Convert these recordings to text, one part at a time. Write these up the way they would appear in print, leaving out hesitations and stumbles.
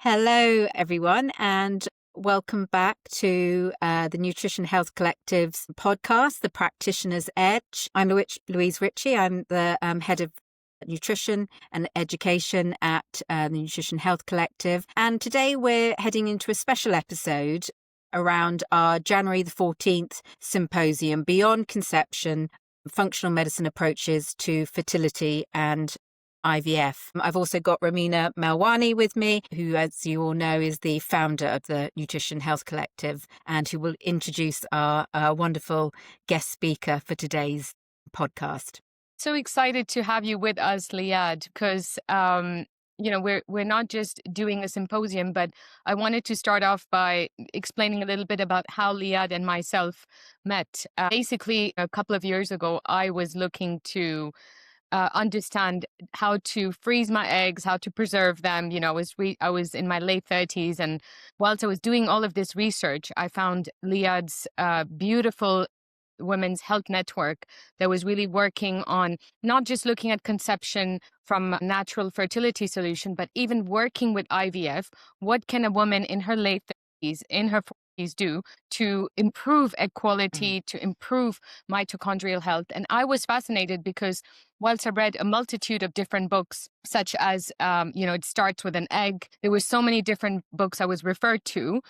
Hello, everyone, and welcome back to the Nutrition Health Collective's podcast, The Practitioner's Edge. I'm Louise Ritchie. I'm the head of nutrition and education at the Nutrition Health Collective. And today we're heading into a special episode around our January the 14th symposium, Beyond Conception, Functional Medicine Approaches to Fertility and IVF. I've also got Romina Melwani with me, who, as you all know, is the founder of the Nutrition Health Collective and who will introduce our wonderful guest speaker for today's podcast. So excited to have you with us, Liadh, because we're not just doing a symposium, but I wanted to start off by explaining a little bit about how Liadh and myself met. Basically, a couple of years ago, I was looking to understand how to freeze my eggs, how to preserve them. I was in my late 30s, and whilst I was doing all of this research, I found Liadh's beautiful women's health network that was really working on not just looking at conception from a natural fertility solution, but even working with IVF. What can a woman in her late 30s, in her 40s do to improve egg quality, to improve mitochondrial health? And I was fascinated because whilst I read a multitude of different books, such as, it starts with an egg, there were so many different books I was referred to.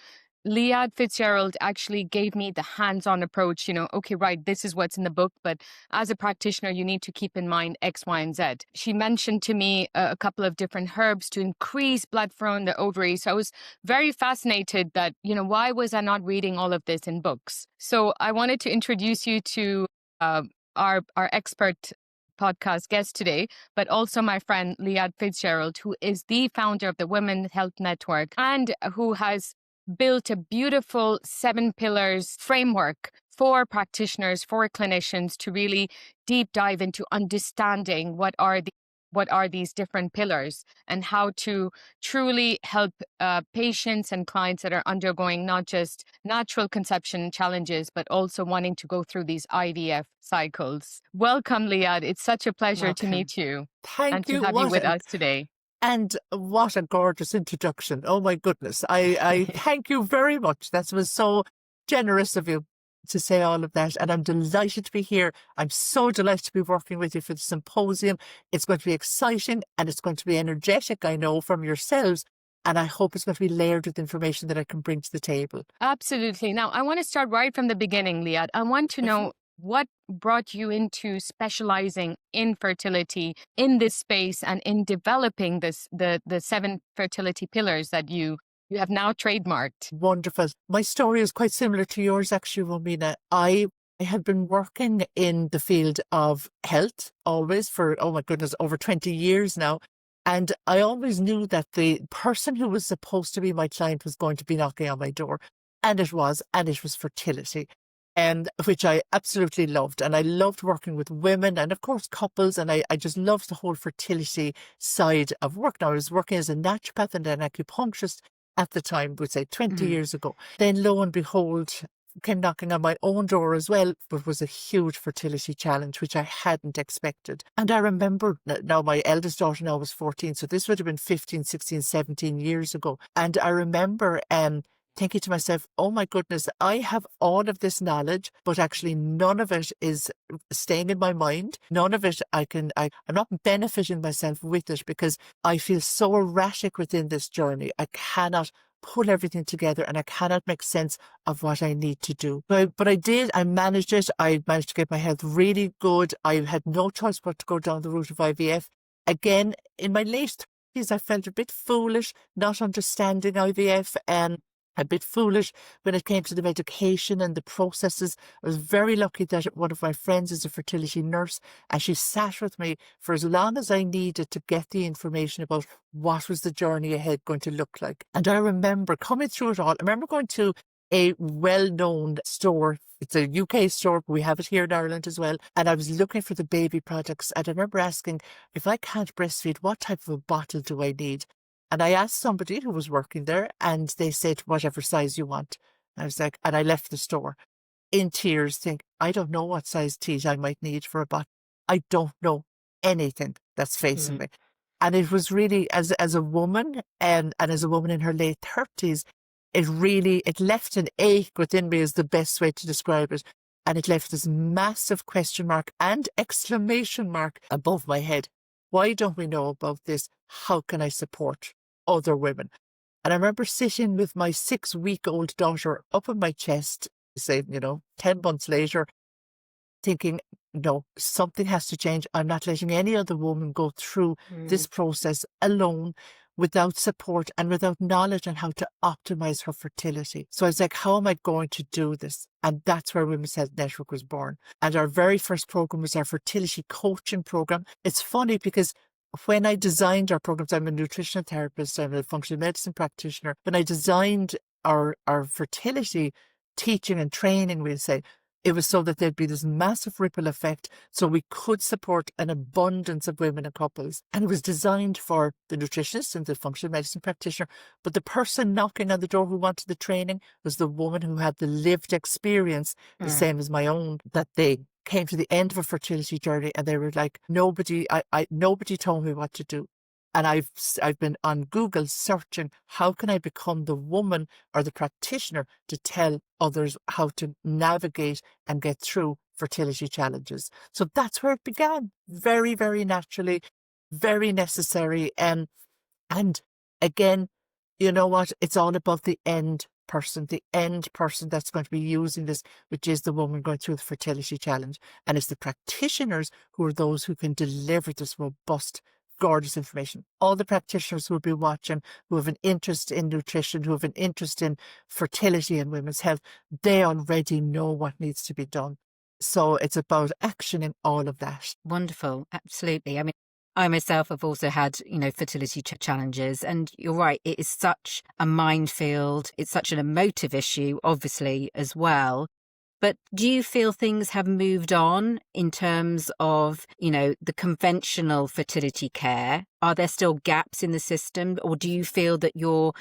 Liadh Fitzgerald actually gave me the hands-on approach, okay, right, this is what's in the book, but as a practitioner, you need to keep in mind X, Y, and Z. She mentioned to me a couple of different herbs to increase blood flow in the ovaries. So I was very fascinated that, why was I not reading all of this in books? So I wanted to introduce you to our expert podcast guest today, but also my friend Liadh Fitzgerald, who is the founder of the Women's Health Network and who has built a beautiful 7 pillars framework for practitioners, for clinicians to really deep dive into understanding what are these different pillars and how to truly help patients and clients that are undergoing not just natural conception challenges, but also wanting to go through these IVF cycles. Welcome, Liadh. It's such a pleasure to meet you and to have you with us today. And what a gorgeous introduction. Oh, my goodness. I thank you very much. That was so generous of you to say all of that. And I'm delighted to be here. I'm so delighted to be working with you for the symposium. It's going to be exciting and it's going to be energetic, I know, from yourselves. And I hope it's going to be layered with information that I can bring to the table. Absolutely. Now, I want to start right from the beginning, Liadh. I want to know what brought you into specializing in fertility in this space and in developing the 7 fertility pillars that you have now trademarked. Wonderful. My story is quite similar to yours, actually, Romina. I had been working in the field of health always for, oh my goodness, over 20 years now. And I always knew that the person who was supposed to be my client was going to be knocking on my door. And it was fertility. And which I absolutely loved. And I loved working with women and, of course, couples. And I just loved the whole fertility side of work. Now, I was working as a naturopath and an acupuncturist at the time, we'd say 20 years ago. Then, lo and behold, came knocking on my own door as well, but was a huge fertility challenge, which I hadn't expected. And I remember, now my eldest daughter now was 14, so this would have been 15, 16, 17 years ago. And I remember thinking to myself, oh my goodness, I have all of this knowledge, but actually none of it is staying in my mind. None of it I'm not benefiting myself with it because I feel so erratic within this journey. I cannot pull everything together and I cannot make sense of what I need to do. But I did, I managed it. I managed to get my health really good. I had no choice but to go down the route of IVF. Again, in my late 30s, I felt a bit foolish, not understanding IVF and a bit foolish when it came to the medication and the processes. I was very lucky that one of my friends is a fertility nurse and she sat with me for as long as I needed to get the information about what was the journey ahead going to look like. And I remember coming through it all. I remember going to a well-known store. It's a UK store, but we have it here in Ireland as well. And I was looking for the baby products. And I remember asking, if I can't breastfeed, what type of a bottle do I need? And I asked somebody who was working there and they said, whatever size you want. I was like, and I left the store in tears, think, I don't know what size teat I might need for a bottle. I don't know anything that's facing me. And it was really, as a woman, and as a woman in her late 30s, it left an ache within me, is the best way to describe it. And it left this massive question mark and exclamation mark above my head. Why don't we know about this? How can I support other women? And I remember sitting with my 6-week-old daughter up on my chest, say, 10 months later, thinking, no, something has to change. I'm not letting any other woman go through this process alone, without support and without knowledge on how to optimize her fertility. So I was like, how am I going to do this? And that's where Women's Health Network was born. And our very first program was our fertility coaching program. It's funny because when I designed our programs, I'm a nutritional therapist, I'm a functional medicine practitioner. When I designed our fertility teaching and training, we'll say, it was so that there'd be this massive ripple effect so we could support an abundance of women and couples. And it was designed for the nutritionist and the functional medicine practitioner. But the person knocking on the door who wanted the training was the woman who had the lived experience, the same as my own, that they came to the end of a fertility journey and they were like, nobody told me what to do. And I've been on Google searching, how can I become the woman or the practitioner to tell others how to navigate and get through fertility challenges? So that's where it began. Very, very naturally, very necessary. And again, you know what? It's all about the end person that's going to be using this, which is the woman going through the fertility challenge. And it's the practitioners who are those who can deliver this robust, gorgeous information. All the practitioners who will be watching, who have an interest in nutrition, who have an interest in fertility and women's health, they already know what needs to be done. So it's about actioning all of that. Wonderful. Absolutely. I mean, I myself have also had, fertility challenges, and you're right, it is such a minefield. It's such an emotive issue, obviously, as well. But do you feel things have moved on in terms of, the conventional fertility care? Are there still gaps in the system, or do you feel that your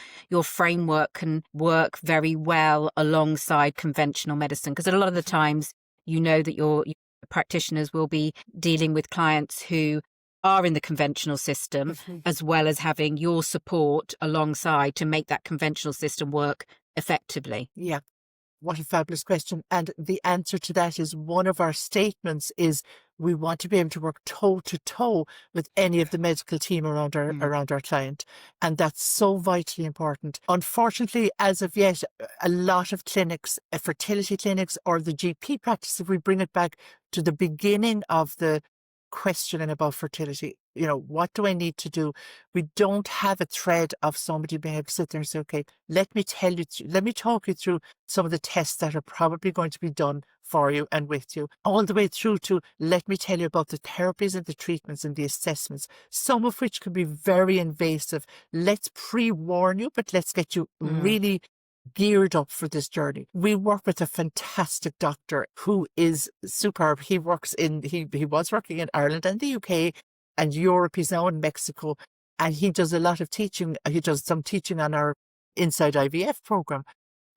framework can work very well alongside conventional medicine? Because a lot of the times, that your practitioners will be dealing with clients who are in the conventional system, as well as having your support alongside to make that conventional system work effectively. Yeah. What a fabulous question. And the answer to that is, one of our statements is we want to be able to work toe to toe with any of the medical team around our client. And that's so vitally important. Unfortunately, as of yet, a lot of clinics, fertility clinics or the GP practice, if we bring it back to the beginning of the questioning about fertility, what do I need to do? We don't have a thread of somebody being able to sit there and say, okay, let me talk you through some of the tests that are probably going to be done for you and with you, all the way through to let me tell you about the therapies and the treatments and the assessments, some of which can be very invasive. Let's pre-warn you, but let's get you really geared up for this journey. We work with a fantastic doctor who is superb. He was working in Ireland and the UK and Europe. He's now in Mexico, and he does a lot of teaching. He does some teaching on our Inside IVF program.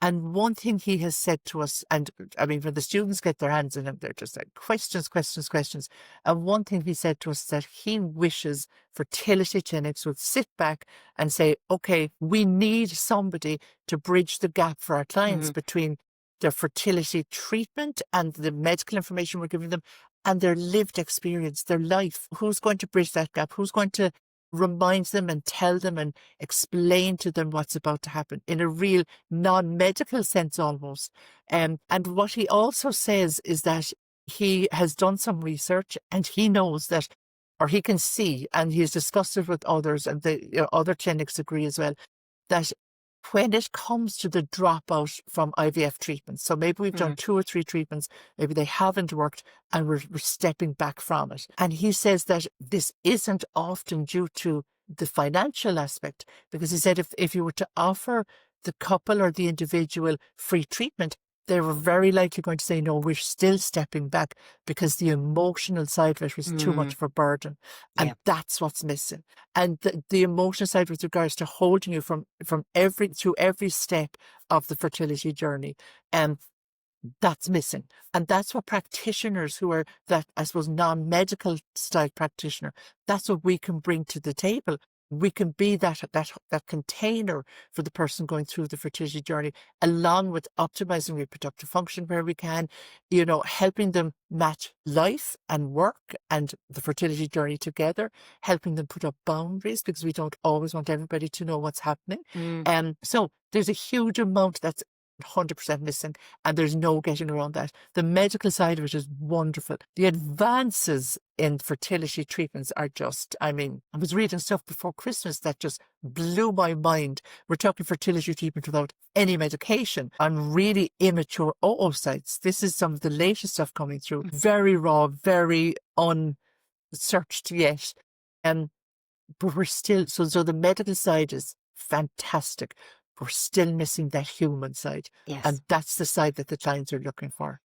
And one thing he has said to us, and I mean, when the students get their hands in him, they're just like questions. And one thing he said to us, that he wishes fertility clinics would sit back and say, okay, we need somebody to bridge the gap for our clients between their fertility treatment and the medical information we're giving them and their lived experience, their life. Who's going to bridge that gap? Who's going to remind them and tell them and explain to them what's about to happen in a real non-medical sense almost? And what he also says is that he has done some research and he knows that, or he can see, and he's discussed it with others, and the other clinics agree as well, that when it comes to the dropout from IVF treatments, so maybe we've done 2 or 3 treatments, maybe they haven't worked and we're stepping back from it. And he says that this isn't often due to the financial aspect, because he said if you were to offer the couple or the individual free treatment, they were very likely going to say, no, we're still stepping back, because the emotional side of it was too much of a burden. And that's what's missing. And the emotional side with regards to holding you through every step of the fertility journey. that's missing. And that's what practitioners who are that, I suppose, non-medical style practitioner, that's what we can bring to the table. We can be that container for the person going through the fertility journey, along with optimizing reproductive function where we can, helping them match life and work and the fertility journey together, helping them put up boundaries because we don't always want everybody to know what's happening. So there's a huge amount that's 100% missing, and there's no getting around that. The medical side of it is wonderful. The advances in fertility treatments are just, I was reading stuff before Christmas that just blew my mind. We're talking fertility treatment without any medication on really immature oocytes. This is some of the latest stuff coming through. Very raw, very unsearched yet. But we're still, so the medical side is fantastic. We're still missing that human side. Yes. And that's the side that the clients are looking for.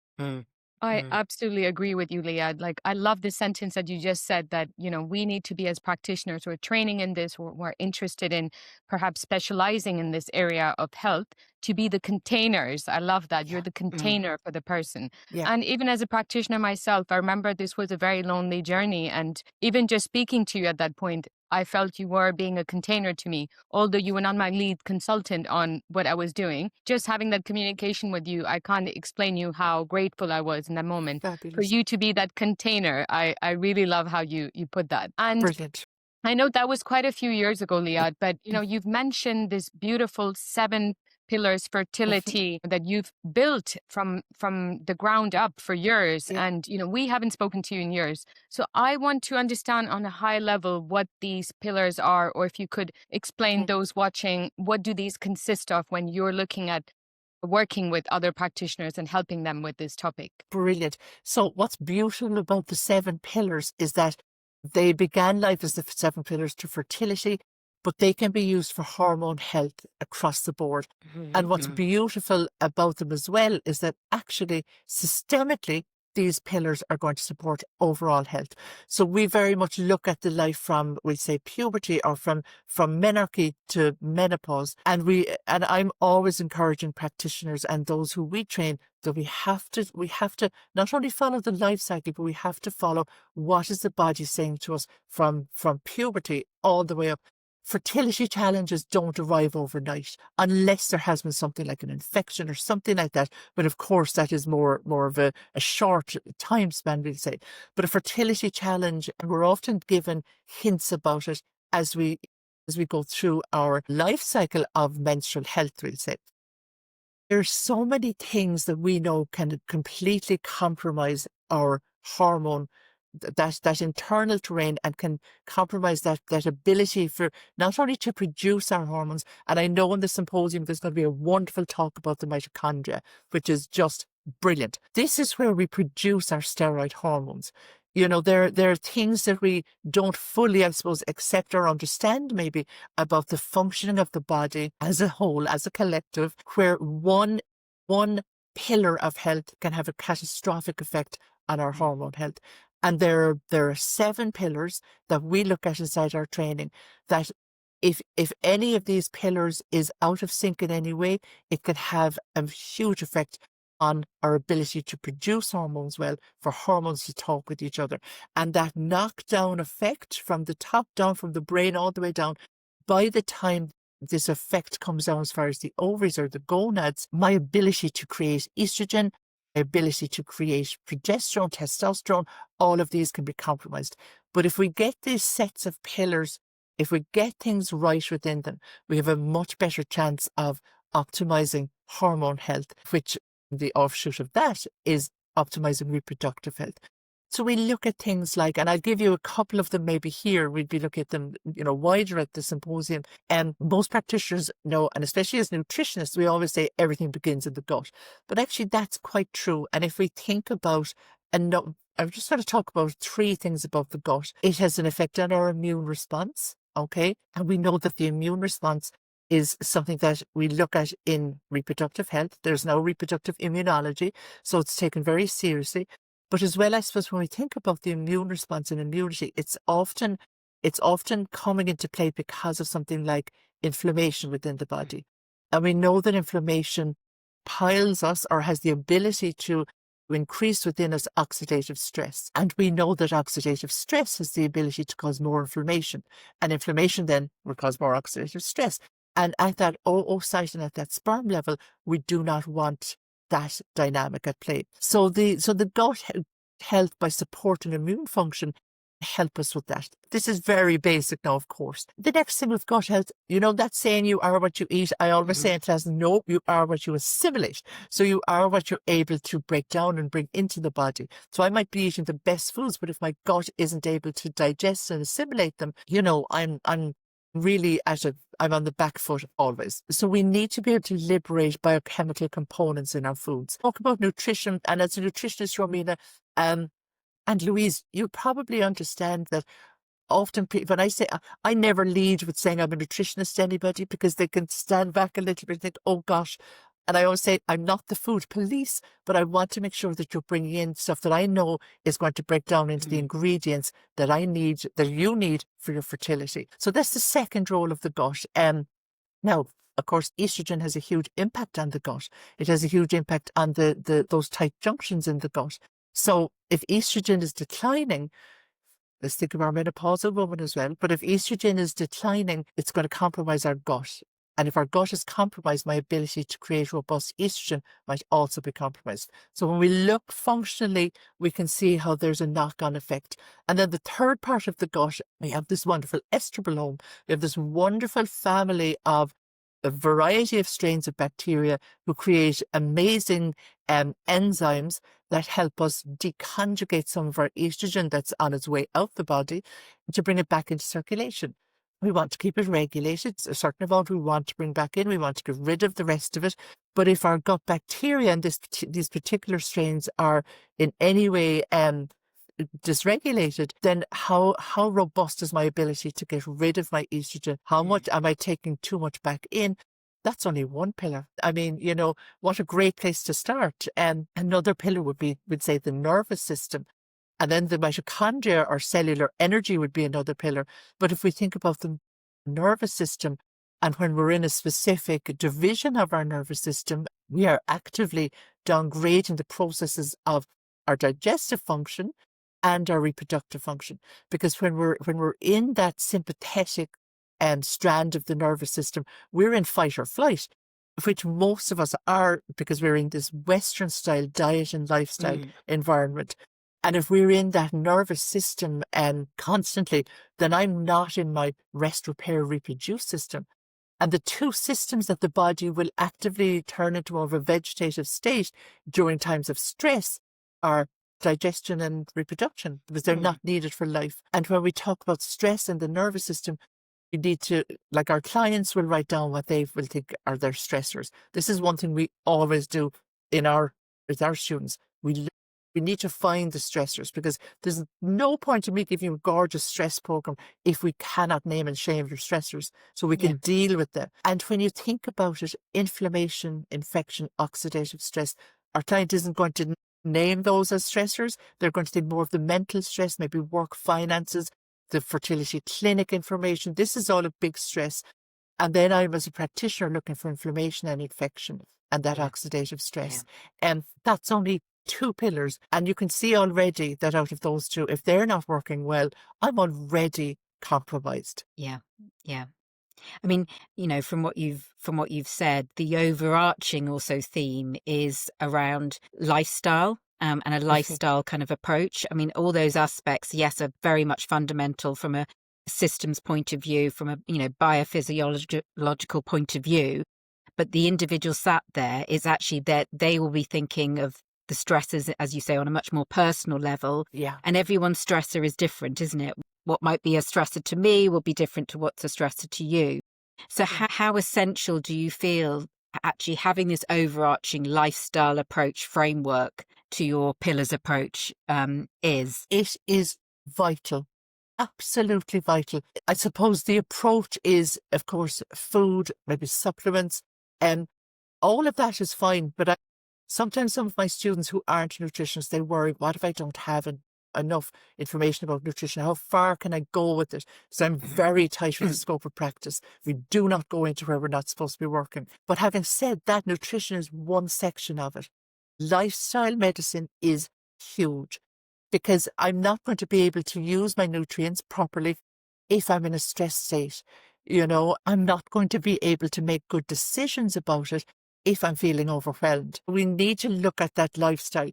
I absolutely agree with you, Liadh. Like, I love the sentence that you just said that, we need to be, as practitioners who are training in this, or we're interested in perhaps specializing in this area of health, to be the containers. I love that. You're the container for the person. Yeah. And even as a practitioner myself, I remember this was a very lonely journey. And even just speaking to you at that point, I felt you were being a container to me, although you were not my lead consultant on what I was doing. Just having that communication with you, I can't explain you how grateful I was in that moment. Fabulous. For you to be that container. I really love how you put that. And Brilliant. I know that was quite a few years ago, Liadh, but you've mentioned this beautiful 7 Pillars Fertility that you've built from the ground up for years. Yeah. And, we haven't spoken to you in years. So I want to understand on a high level what these pillars are, or if you could explain those watching, what do these consist of when you're looking at working with other practitioners and helping them with this topic? Brilliant. So what's beautiful about the 7 pillars is that they began life as the 7 pillars to fertility, but they can be used for hormone health across the board. And what's beautiful about them as well is that actually systemically, these pillars are going to support overall health. So we very much look at the life from, we say, puberty, or from menarche to menopause. And I'm always encouraging practitioners and those who we train that we have to not only follow the life cycle, but we have to follow what is the body saying to us from puberty all the way up. Fertility challenges don't arrive overnight unless there has been something like an infection or something like that. But of course, that is more of a short time span, we'll say. But a fertility challenge, and we're often given hints about it as we go through our life cycle of menstrual health, we'll say. There's so many things that we know can completely compromise our hormone, that internal terrain, and can compromise that ability for not only to produce our hormones. And I know in the symposium there's going to be a wonderful talk about the mitochondria, which is just brilliant. This is where we produce our steroid hormones. There are things that we don't fully, I suppose, accept or understand maybe about the functioning of the body as a whole, as a collective, where one pillar of health can have a catastrophic effect on our hormone health. And there are 7 pillars that we look at inside our training, that if any of these pillars is out of sync in any way, it can have a huge effect on our ability to produce hormones well, for hormones to talk with each other. And that knockdown effect from the top down, from the brain all the way down, by the time this effect comes down as far as the ovaries or the gonads, my ability to create estrogen, my ability to create progesterone, testosterone, all of these can be compromised. But if we get these sets of pillars, if we get things right within them, we have a much better chance of optimizing hormone health, which the offshoot of that is optimizing reproductive health. So we look at things like, and I'll give you a couple of them maybe here, we'd be looking at them, wider at the symposium. And most practitioners know, and especially as nutritionists, we always say everything begins in the gut. But actually that's quite true. And if we think about, I'm just going to talk about 3 things about the gut. It has an effect on our immune response, okay? And we know that the immune response is something that we look at in reproductive health. There's now reproductive immunology, so it's taken very seriously. But as well, I suppose, when we think about the immune response and immunity, it's often coming into play because of something like inflammation within the body. And we know that inflammation piles us or has the ability to increase within us oxidative stress. And we know that oxidative stress has the ability to cause more inflammation. And inflammation then will cause more oxidative stress. And at that oocyte and at that sperm level, we do not want that dynamic at play. So the gut health, by supporting immune function, help us with that. This is very basic now, of course. The next thing with gut health, that saying, you are what you eat. I always say in class, no, you are what you assimilate. So you are what you're able to break down and bring into the body. So I might be eating the best foods, but if my gut isn't able to digest and assimilate them, I'm really I'm on the back foot always. So we need to be able to liberate biochemical components in our foods. Talk about nutrition, and as a nutritionist, Romina, and Louise, you probably understand that often when I say, I never lead with saying I'm a nutritionist to anybody, because they can stand back a little bit and think, oh gosh. And I always say, I'm not the food police, but I want to make sure that you're bringing in stuff that I know is going to break down into the ingredients that you need for your fertility. So that's the second role of the gut. Now, of course, estrogen has a huge impact on the gut. It has a huge impact on those tight junctions in the gut. So if estrogen is declining, let's think of our menopausal woman as well, but if estrogen is declining, it's going to compromise our gut. And if our gut is compromised, my ability to create robust estrogen might also be compromised. So when we look functionally, we can see how there's a knock-on effect. And then the third part of the gut, we have this wonderful estrobolome. We have this wonderful family of a variety of strains of bacteria who create amazing enzymes that help us deconjugate some of our estrogen that's on its way out the body to bring it back into circulation. We want to keep it regulated. A certain amount we want to bring back in. We want to get rid of the rest of it. But if our gut bacteria and these particular strains are in any way dysregulated, then how robust is my ability to get rid of my estrogen? How much am I taking too much back in? That's only one pillar. I mean, what a great place to start. Another pillar would say the nervous system. And then the mitochondria or cellular energy would be another pillar. But if we think about the nervous system, and when we're in a specific division of our nervous system, we are actively downgrading the processes of our digestive function and our reproductive function. Because when we're in that sympathetic strand of the nervous system, we're in fight or flight, which most of us are, because we're in this Western style diet and lifestyle environment. And if we're in that nervous system constantly, then I'm not in my rest, repair, reproduce system. And the two systems that the body will actively turn into more of a vegetative state during times of stress are digestion and reproduction, because they're not needed for life. And when we talk about stress in the nervous system, we need to, like, our clients will write down what they will think are their stressors. This is one thing we always do with our students. We need to find the stressors, because there's no point in me giving you a gorgeous stress program if we cannot name and shame your stressors, so we can deal with them. And when you think about it, inflammation, infection, oxidative stress, our client isn't going to name those as stressors. They're going to think more of the mental stress, maybe work, finances, the fertility clinic information. This is all a big stress. And then I'm, as a practitioner, looking for inflammation and infection and that oxidative stress. And that's only two pillars. And you can see already that out of those two, if they're not working well, I'm already compromised. Yeah. I mean, from what you've said, the overarching also theme is around lifestyle, and a lifestyle kind of approach. I mean, all those aspects, yes, are very much fundamental from a systems point of view, from a biophysiological point of view. But the individual sat there is actually that they will be thinking of the stresses, as you say, on a much more personal level. Yeah. And everyone's stressor is different, isn't it? What might be a stressor to me will be different to what's a stressor to you. So how essential do you feel actually having this overarching lifestyle approach framework to your pillars approach is? It is vital. Absolutely vital. I suppose the approach is, of course, food, maybe supplements, and all of that is fine. But sometimes some of my students who aren't nutritionists, they worry, what if I don't have enough information about nutrition? How far can I go with it? So I'm very tight with the scope of practice. We do not go into where we're not supposed to be working. But having said that, nutrition is one section of it. Lifestyle medicine is huge, because I'm not going to be able to use my nutrients properly if I'm in a stress state. I'm not going to be able to make good decisions about it if I'm feeling overwhelmed. We need to look at that lifestyle.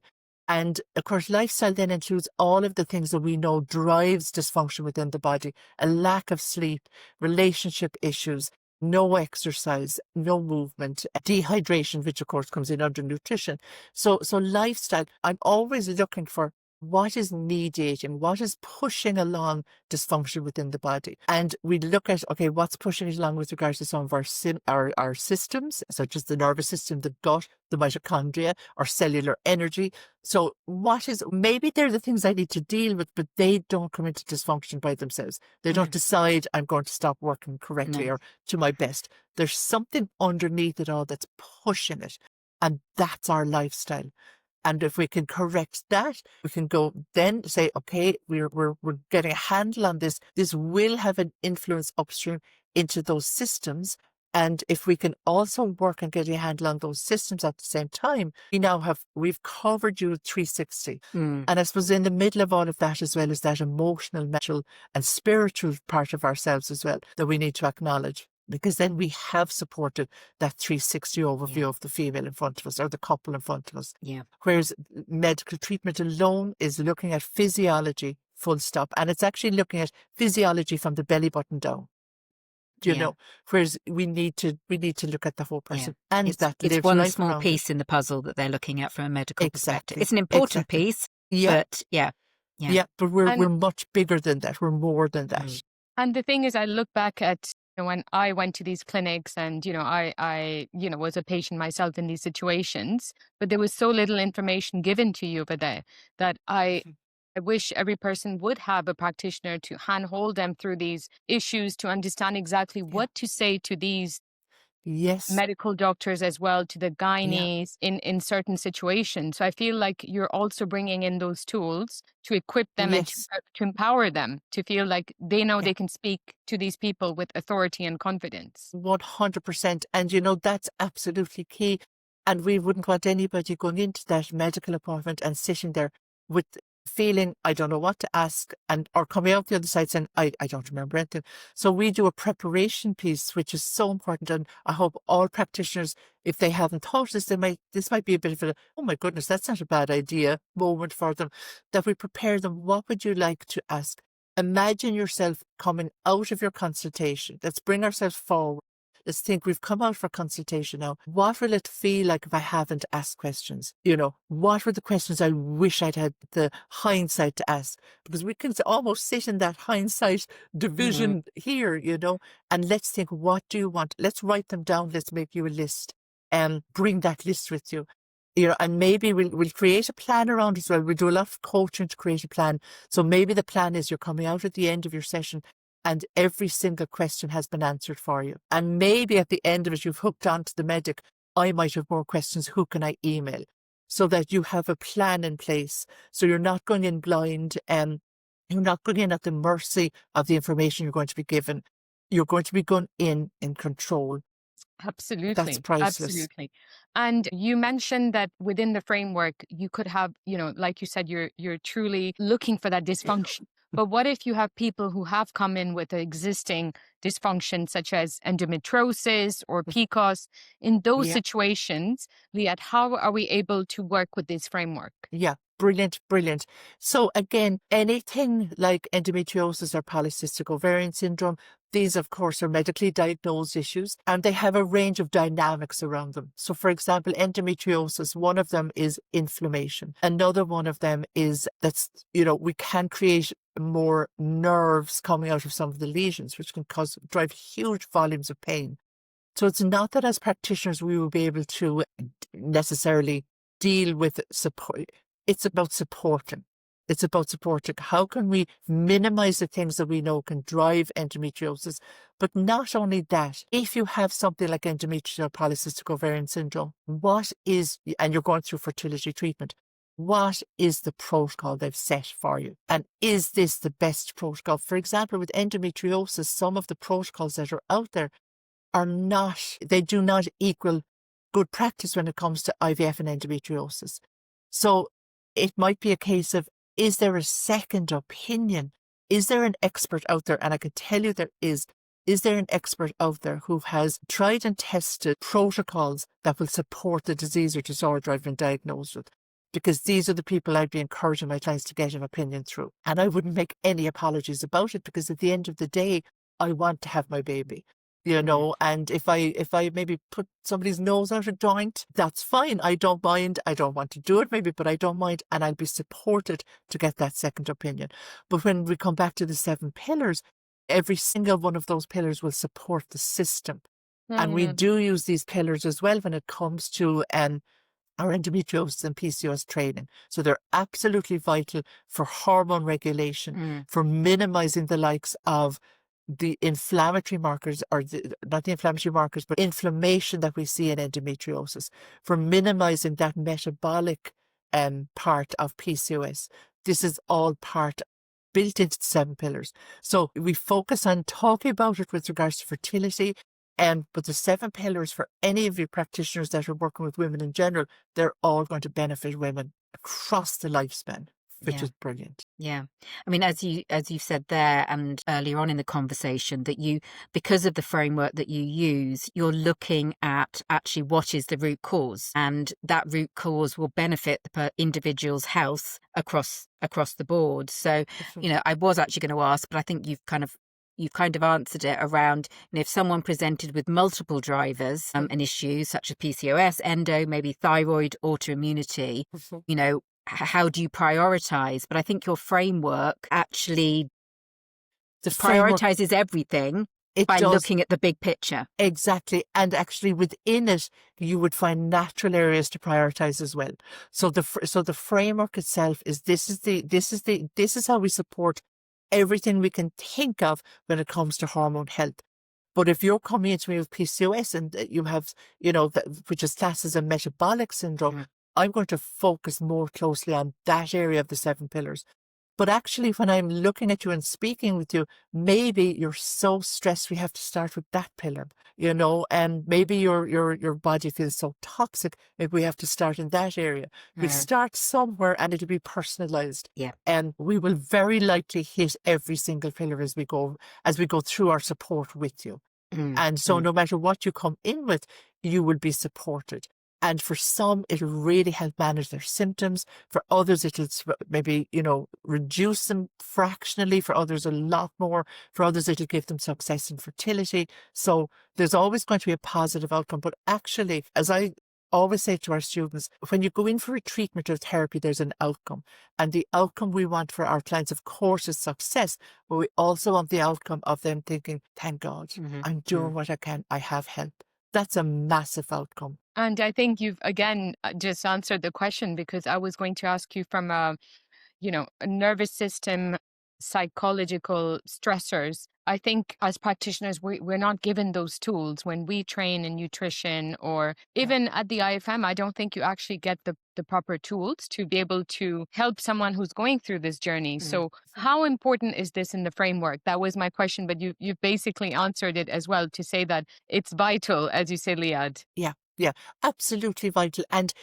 And of course, lifestyle then includes all of the things that we know drives dysfunction within the body: a lack of sleep, relationship issues, no exercise, no movement, dehydration, which of course comes in under nutrition. So lifestyle, I'm always looking for what is mediating, what is pushing along dysfunction within the body. And we look at, okay, what's pushing it along with regards to some of our systems, such as the nervous system, the gut, the mitochondria, or cellular energy. So maybe they're the things I need to deal with, but they don't come into dysfunction by themselves. They don't decide I'm going to stop working correctly or to my best. There's something underneath it all that's pushing it. And that's our lifestyle. And if we can correct that, we can go then say, okay, we're getting a handle on this. This will have an influence upstream into those systems. And if we can also work on getting a handle on those systems at the same time, we've covered you 360. And I suppose in the middle of all of that, as well as that emotional, mental and spiritual part of ourselves as well, that we need to acknowledge. Because then we have supported that 360 overview of the female in front of us, or the couple in front of us. Yeah. Whereas medical treatment alone is looking at physiology, full stop. And it's actually looking at physiology from the belly button down. Do you know? Whereas we need to look at the whole person. And it's one small piece in the puzzle that they're looking at from a medical perspective. It's an important piece, but but we're much bigger than that. We're more than that. And the thing is, I look back at when I went to these clinics and, I was a patient myself in these situations, but there was so little information given to you over there that I wish every person would have a practitioner to handhold them through these issues, to understand exactly what to say to these medical doctors as well, to the gynaes in certain situations. So I feel like you're also bringing in those tools to equip them and to empower them to feel like they know they can speak to these people with authority and confidence. 100%. And that's absolutely key. And we wouldn't want anybody going into that medical appointment and sitting there with feeling, I don't know what to ask, or coming out the other side saying, I don't remember anything. So we do a preparation piece, which is so important. And I hope all practitioners, if they haven't thought this might be a bit of a, oh my goodness, that's not a bad idea moment for them, that we prepare them. What would you like to ask? Imagine yourself coming out of your consultation. Let's bring ourselves forward. Let's think, we've come out for consultation now. What will it feel like if I haven't asked questions? What were the questions I wish I'd had the hindsight to ask? Because we can almost sit in that hindsight division here, and let's think, what do you want? Let's write them down. Let's make you a list and bring that list with you. And maybe we'll create a plan around it as well. We do a lot of coaching to create a plan. So maybe the plan is you're coming out at the end of your session and every single question has been answered for you. And maybe at the end of it, you've hooked onto the medic. I might have more questions. Who can I email? So that you have a plan in place. So you're not going in blind and you're not going in at the mercy of the information you're going to be given. You're going to be going in control. Absolutely. That's priceless. Absolutely. And you mentioned that within the framework, you could have, like you said, you're truly looking for that dysfunction. But what if you have people who have come in with existing dysfunction, such as endometriosis or PCOS? In those situations, Liadh, how are we able to work with this framework? Yeah, brilliant. So again, anything like endometriosis or polycystic ovarian syndrome, these, of course, are medically diagnosed issues and they have a range of dynamics around them. So, for example, endometriosis, one of them is inflammation. Another one of them is we can create more nerves coming out of some of the lesions, which can drive huge volumes of pain. So it's not that as practitioners we will be able to necessarily deal with support. It's about supporting. It's about supporting. How can we minimize the things that we know can drive endometriosis? But not only that, if you have something like endometrial polycystic ovarian syndrome, and you're going through fertility treatment, what is the protocol they've set for you? And is this the best protocol? For example, with endometriosis, some of the protocols that are out there they do not equal good practice when it comes to IVF and endometriosis. So it might be a case of, is there a second opinion? Is there an expert out there? And I can tell you there is. Is there an expert out there who has tried and tested protocols that will support the disease or disorder I've been diagnosed with? Because these are the people I'd be encouraging my clients to get an opinion through. And I wouldn't make any apologies about it, because at the end of the day, I want to have my baby. And if I maybe put somebody's nose out of joint, that's fine. I don't mind. I don't want to do it maybe, but I don't mind. And I'll be supported to get that second opinion. But when we come back to the 7 pillars, every single one of those pillars will support the system. And we do use these pillars as well when it comes to our endometriosis and PCOS training. So they're absolutely vital for hormone regulation, for minimizing the likes of the inflammatory markers, or not the inflammatory markers, but inflammation that we see in endometriosis, for minimizing that metabolic part of PCOS. This is all built into the 7 pillars. So we focus on talking about it with regards to fertility, but the 7 pillars, for any of you practitioners that are working with women in general, they're all going to benefit women across the lifespan, which is brilliant. Yeah. I mean, as you've said there and earlier on in the conversation, that because of the framework that you use, you're looking at actually what is the root cause, and that root cause will benefit the individual's health across the board. So, I was actually going to ask, but I think you've kind of answered it around, if someone presented with multiple drivers and issues such as PCOS, endo, maybe thyroid, autoimmunity, how do you prioritize? But I think your framework actually prioritizes everything by looking at the big picture. Exactly. And actually within it, you would find natural areas to prioritize as well. So the framework itself is this is how we support everything we can think of when it comes to hormone health. But if you're coming into me with PCOS and you have, which is classed as a metabolic syndrome, I'm going to focus more closely on that area of the 7 pillars. But actually, when I'm looking at you and speaking with you, maybe you're so stressed, we have to start with that pillar, and maybe your body feels so toxic, maybe we have to start in that area. We start somewhere and it'll be personalized. Yeah. And we will very likely hit every single pillar as we go through our support with you. And so no matter what you come in with, you will be supported. And for some, it'll really help manage their symptoms. For others, it'll maybe, reduce them fractionally. For others, a lot more. For others, it'll give them success in fertility. So there's always going to be a positive outcome. But actually, as I always say to our students, when you go in for a treatment or therapy, there's an outcome. And the outcome we want for our clients, of course, is success. But we also want the outcome of them thinking, thank God, I'm doing what I can. I have help. That's a massive outcome. And I think you've, again, just answered the question, because I was going to ask you from a nervous system, psychological stressors. I think as practitioners, we're not given those tools when we train in nutrition, or even at the IFM. I don't think you actually get the proper tools to be able to help someone who's going through this journey. So how important is this in the framework? That was my question, but you've basically answered it as well, to say that it's vital, as you say, Liadh. Yeah, absolutely vital. And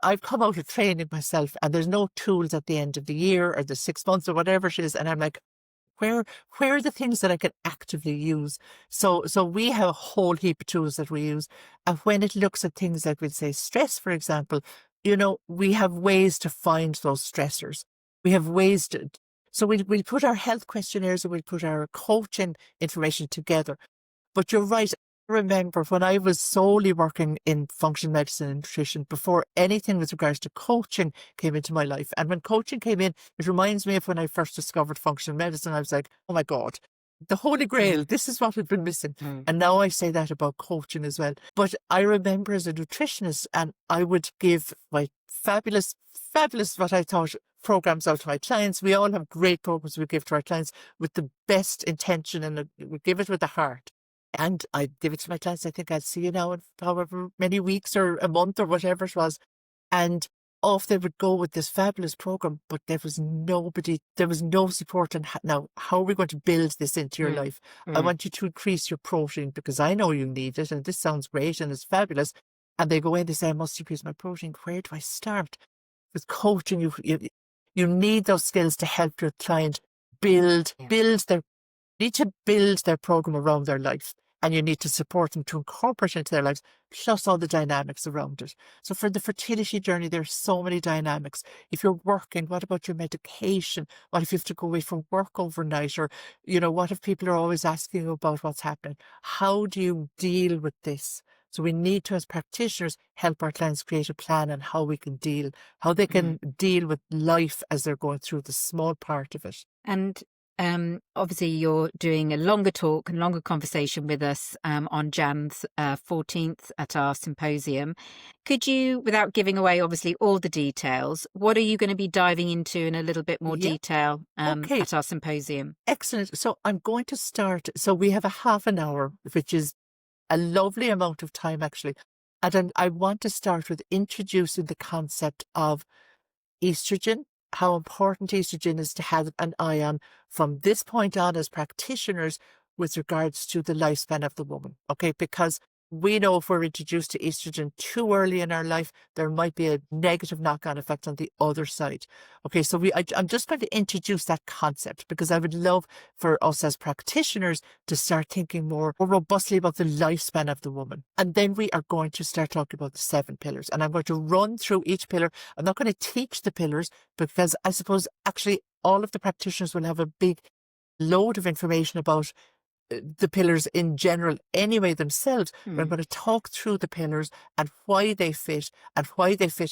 I've come out of training myself, and there's no tools at the end of the year or the 6 months or whatever it is. And I'm like, where are the things that I can actively use? So we have a whole heap of tools that we use. And when it looks at things like, we'd say stress, for example, we have ways to find those stressors. We have ways to, so we'll put our health questionnaires and we'll put our coaching information together. But you're right. Remember when I was solely working in functional medicine and nutrition, before anything with regards to coaching came into my life. And when coaching came in, it reminds me of when I first discovered functional medicine. I was like, oh my God, the Holy Grail, this is what had been missing. And now I say that about coaching as well. But I remember as a nutritionist, and I would give my fabulous, what I thought, programs out to my clients. We all have great programs we give to our clients with the best intention, and we give it with the heart. And I give it to my clients. I think I'll see you now in however many weeks or a month or whatever it was. And off they would go with this fabulous program, but there was no support. And now, how are we going to build this into your life? I want you to increase your protein because I know you need it, and this sounds great and it's fabulous. And they go in, they say, I must increase my protein. Where do I start? With coaching, you need those skills to help your client build their program around their life. And you need to support them to incorporate into their lives, plus all the dynamics around it. So for the fertility journey, there's so many dynamics. If you're working, what about your medication? What if you have to go away from work overnight? Or, what if people are always asking you about what's happening? How do you deal with this? So we need to, as practitioners, help our clients create a plan on how they can deal with life as they're going through the small part of it. And obviously, you're doing a longer talk and longer conversation with us on Jan 14th at our symposium. Could you, without giving away obviously all the details, what are you going to be diving into in a little bit more detail at our symposium? Excellent. So I'm going to start. So we have a half an hour, which is a lovely amount of time actually. And I want to start with introducing the concept of estrogen, how important estrogen is to have an eye on from this point on as practitioners with regards to the lifespan of the woman. Okay, because we know if we're introduced to estrogen too early in our life, there might be a negative knock-on effect on the other side. Okay, so I'm just going to introduce that concept because I would love for us as practitioners to start thinking more robustly about the lifespan of the woman. And then we are going to start talking about the 7 pillars. And I'm going to run through each pillar. I'm not going to teach the pillars because I suppose actually all of the practitioners will have a big load of information about the pillars in general anyway themselves. But I'm going to talk through the pillars and why they fit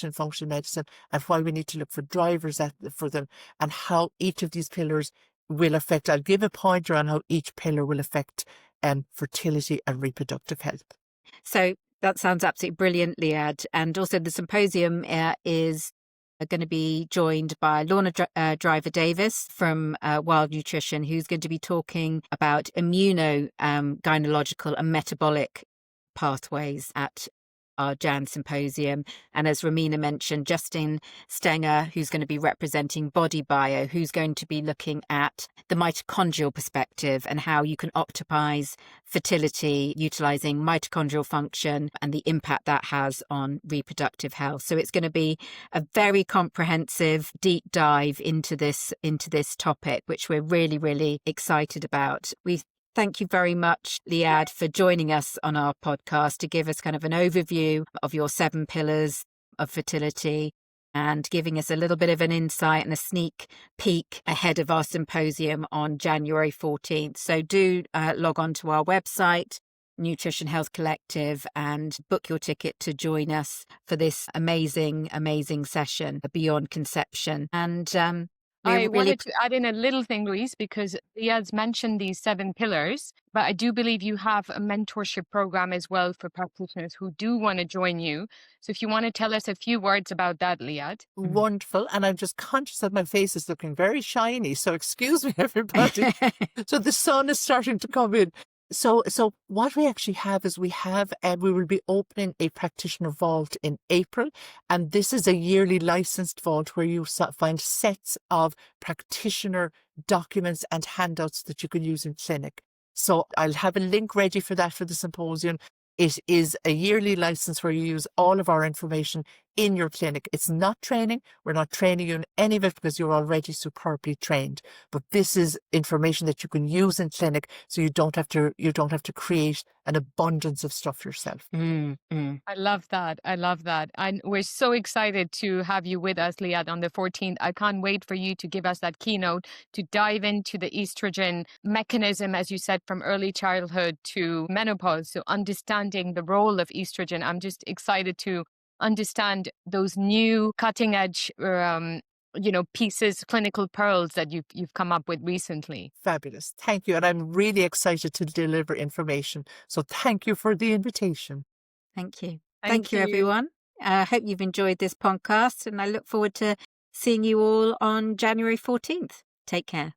in functional medicine and why we need to look for drivers for them and how each of these pillars will affect. I'll give a pointer on how each pillar will affect fertility and reproductive health. So that sounds absolutely brilliant, Liadh. And also the symposium is going to be joined by Lorna Driver-Davis from Wild Nutrition, who's going to be talking about immunogynecological and metabolic pathways at our Jan symposium. And as Romina mentioned, Justin Stenger, who's going to be representing Body Bio, who's going to be looking at the mitochondrial perspective and how you can optimize fertility utilizing mitochondrial function and the impact that has on reproductive health. So it's going to be a very comprehensive deep dive into this topic, which we're really, really excited about. We thank you very much, Liadh, for joining us on our podcast to give us kind of an overview of your 7 pillars of fertility and giving us a little bit of an insight and a sneak peek ahead of our symposium on January 14th. So do log on to our website, Nutrition Health Collective, and book your ticket to join us for this amazing, amazing session, Beyond Conception. And I wanted to add in a little thing, Louise, because Liadh's mentioned these 7 pillars, but I do believe you have a mentorship program as well for practitioners who do want to join you. So if you want to tell us a few words about that, Liadh. Wonderful. And I'm just conscious that my face is looking very shiny. So excuse me, everybody. So the sun is starting to come in. So what we actually have is we will be opening a practitioner vault in April. And this is a yearly licensed vault where you find sets of practitioner documents and handouts that you can use in clinic. So I'll have a link ready for that for the symposium. It is a yearly license where you use all of our information in your clinic. It's not training. We're not training you in any of it because you're already superbly trained. But this is information that you can use in clinic, so you don't have to create an abundance of stuff yourself. I love that. And we're so excited to have you with us, Liadh, on the 14th. I can't wait for you to give us that keynote to dive into the estrogen mechanism, as you said, from early childhood to menopause. So understanding the role of estrogen. I'm just excited to understand those new cutting edge pieces, clinical pearls that you've come up with recently. Fabulous. Thank you. And I'm really excited to deliver information. So thank you for the invitation. Thank you. Thank you, everyone. I hope you've enjoyed this podcast, and I look forward to seeing you all on January 14th. Take care.